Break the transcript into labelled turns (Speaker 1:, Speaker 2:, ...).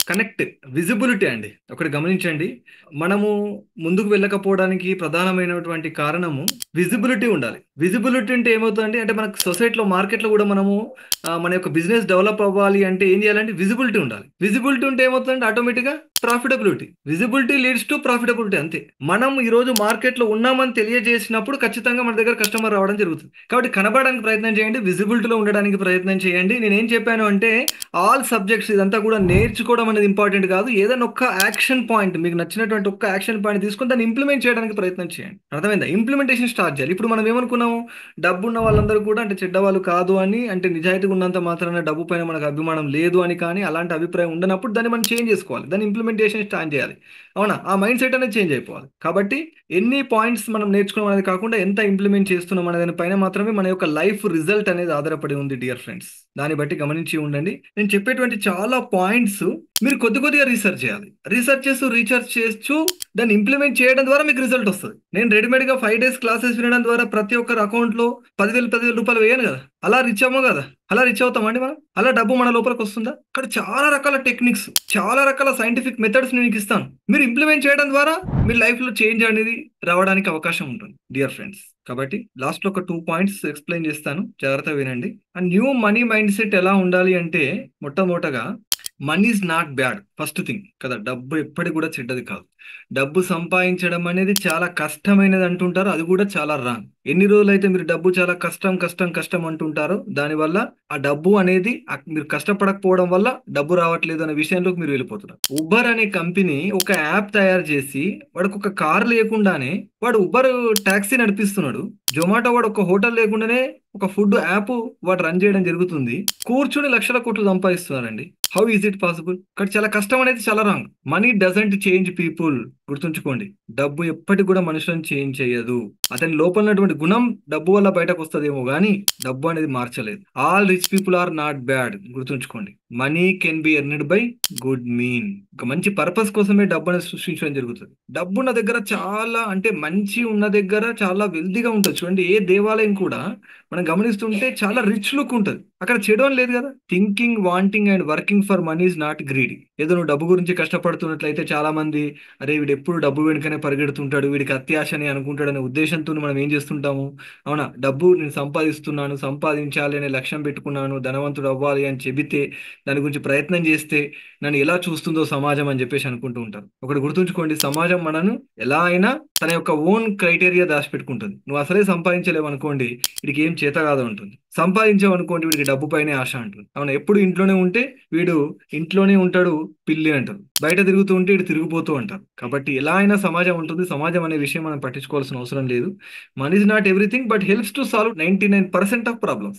Speaker 1: Connect. Visibility అండి. ఒకటి గమనించండి. మనము ముందుకు వెళ్ళకపోవడానికి ప్రధానమైనటువంటి కారణము విజిబిలిటీ ఉండాలి. విజిబిలిటీ అంటే ఏమవుతుందంటే, అంటే మనకు సొసైటీలో, మార్కెట్‌లో గూడా మనము మన యొక్క బిజినెస్ డెవలప్ అవ్వాలి అంటే ఏం చేయాలంటే విజిబిలిటీ ఉండాలి. విజిబిలిటీ ఉంటే ఏమవుతుందంటే ఆటోమేటిక్‌గా profitability. Visibility leads to profitability అంతే. మనం ఈరోజు మార్కెట్‌లో ఉన్నామని తెలియజేసినప్పుడు ఖచ్చితంగా మన దగ్గర కస్టమర్ రావడం జరుగుతుంది. కాబట్టి కనపడడానికి ప్రయత్నం చేయండి. విజిబిలిటీలో ఉండడానికి ప్రయత్నం చేయండి. నేనేం చెప్పాను అంటే ఆల్ సబ్జెక్ట్స్ ఇదంతా కూడా నేర్చుకోవడం అనేది ఇంపార్టెంట్ కాదు. ఏదైనా ఒక్క యాక్షన్ పాయింట్, మీకు నచ్చినటువంటి ఒక్క యాక్షన్ పాయింట్ తీసుకొని దాన్ని ఇంప్లిమెంట్ చేయడానికి ప్రయత్నం చేయండి. అర్థమైందా? ఇంప్లిమెంటేషన్ స్టార్ట్ చేయాలి. ఇప్పుడు మనం ఏమనుకున్నాము, డబ్బు ఉన్న వాళ్ళందరూ కూడా అంటే చెడ్డవాళ్ళు కాదు అని, అంటే నిజాయితీగా ఉన్నంత మాత్రాన డబ్బు పైన మనకు అభిమానం లేదు అని, కానీ అలాంటి అభిప్రాయం ఉండనప్పుడు దాన్ని మనం చేంజ్ చేసుకోవాలి. దాన్ని ఇంప్లిమెంటేషన్ స్టార్ట్ చేయాలి. అవునా? ఆ మైండ్ సెట్ అనేది చేంజ్ అయిపోవాలి. కాబట్టి ఎన్ని పాయింట్స్ మనం నేర్చుకోవడం అనేది కాకుండా ఎంత ఇంప్లిమెంట్ చేస్తున్నాం అనే దాని పైన మాత్రమే మన యొక్క లైఫ్ రిజల్ట్ అనేది ఆధారపడి ఉంది డియర్ ఫ్రెండ్స్. దాన్ని బట్టి గమనించి ఉండండి. నేను చెప్పేటువంటి చాలా పాయింట్స్ మీరు కొద్ది కొద్దిగా రీసెర్చ్ చేయాలి. రీసెర్చ్ చేస్తూ రీసెర్చ్ చేస్తూ దాన్ని ఇంప్లిమెంట్ చేయడం ద్వారా మీకు రిజల్ట్ వస్తుంది. నేను రెడీమేడ్గా 5 days క్లాసెస్ వినడం ద్వారా ప్రతి ఒక్కరి అకౌంట్లో 10,000 వేయను కదా. అలా రిచ్ అవ్వము కదా. అలా రిచ్ అవుతామండి మనం? అలా డబ్బు మన లోపలికి వస్తుందా? ఇక్కడ చాలా రకాల టెక్నిక్స్, చాలా రకాల సైంటిఫిక్ మెథడ్స్ నేను మీకు ఇస్తాను. మీరు ఇంప్లిమెంట్ చేయడం ద్వారా మీ లైఫ్లో చేంజ్ అనేది రావడానికి అవకాశం ఉంటుంది డియర్ ఫ్రెండ్స్. కాబట్టి లాస్ట్లో ఒక 2 పాయింట్స్ ఎక్స్ప్లెయిన్ చేస్తాను, జాగ్రత్తగా వినండి. ఆ న్యూ మనీ మైండ్ సెట్ ఎలా ఉండాలి అంటే, మొట్టమొదటగా money is not bad. First thing కదా, డబ్బు ఎప్పటికి కూడా చెడ్డది కాదు. డబ్బు సంపాదించడం అనేది చాలా కష్టమైనది అంటుంటారు, అది కూడా చాలా రాంగ్. ఎన్ని రోజులైతే మీరు డబ్బు చాలా కష్టం కష్టం కష్టం అంటుంటారో, దానివల్ల ఆ డబ్బు అనేది మీరు కష్టపడకపోవడం వల్ల డబ్బు రావట్లేదు అనే విషయంలోకి మీరు వెళ్ళిపోతున్నారు. ఉబర్ అనే కంపెనీ ఒక యాప్ తయారు చేసి, వాడికి ఒక కార్ లేకుండానే వాడు ఉబర్ టాక్సీ నడిపిస్తున్నాడు. జొమాటో వాడు ఒక హోటల్ లేకుండానే ఒక ఫుడ్ యాప్ వాడు రన్ చేయడం జరుగుతుంది. కూర్చుని లక్షల కోట్లు సంపాదిస్తున్నారండి. How is it possible? ఇక్కడ చాలా కష్టం అనేది చాలా wrong. Money doesn't change people. గుర్తుంచుకోండి, డబ్బు ఎప్పటికి కూడా మనుషులను చేంజ్ చేయదు. అతని లోపల ఉన్నటువంటి గుణం డబ్బు వల్ల బయటకు వస్తుందేమో కానీ డబ్బు అనేది మార్చలేదు. All rich people are not bad. గుర్తుంచుకోండి, money can be earned by good mean. ఒక మంచి పర్పస్ కోసమే డబ్బు అనేది సృష్టించడం జరుగుతుంది. డబ్బు ఉన్న దగ్గర చాలా, అంటే మంచి ఉన్న దగ్గర చాలా వెల్తీగా ఉంటుంది. చూడండి, ఏ దేవాలయం కూడా మనం గమనిస్తుంటే చాలా రిచ్ లుక్ ఉంటుంది. అక్కడ చెడు అని లేదు కదా. Thinking, wanting and working for money is not greedy. ఏదో నువ్వు డబ్బు గురించి కష్టపడుతున్నట్లయితే చాలా మంది, అరే వీడు ఎప్పుడు డబ్బు వెనుకనే పరిగెడుతుంటాడు, వీడికి అత్యాశ అని అనుకుంటాడు అనే ఉద్దేశంతో మనం ఏం చేస్తుంటాము, అవునా, డబ్బు నేను సంపాదిస్తున్నాను, సంపాదించాలి అనే లక్ష్యం పెట్టుకున్నాను, ధనవంతుడు అవ్వాలి అని చెబితే, దాని గురించి ప్రయత్నం చేస్తే నన్ను ఎలా చూస్తుందో సమాజం అని చెప్పేసి అనుకుంటూ ఉంటారు. ఒకటి గుర్తుంచుకోండి, సమాజం మనను ఎలా అయినా తన యొక్క ఓన్ క్రైటీరియా దాచిపెట్టుకుంటుంది. నువ్వు అసలే సంపాదించలేవు అనుకోండి, వీడికి ఏం చేత కాదు ఉంటుంది. సంపాదించావు అనుకోండి, వీడికి డబ్బు పైనే ఆశ అంటుంది. అవునా, ఎప్పుడు ఇంట్లోనే ఉంటే వీడు ఇంట్లోనే ఉంటాడు పిల్లి అంటారు, బయట తిరుగుతూ ఉంటే వీడు తిరిగిపోతూ అంటారు. కాబట్టి ఎలా అయినా సమాజం ఉంటుంది. సమాజం అనే విషయం మనం పట్టించుకోవాల్సిన అవసరం లేదు. Money is not everything but helps to solve 99% of problems.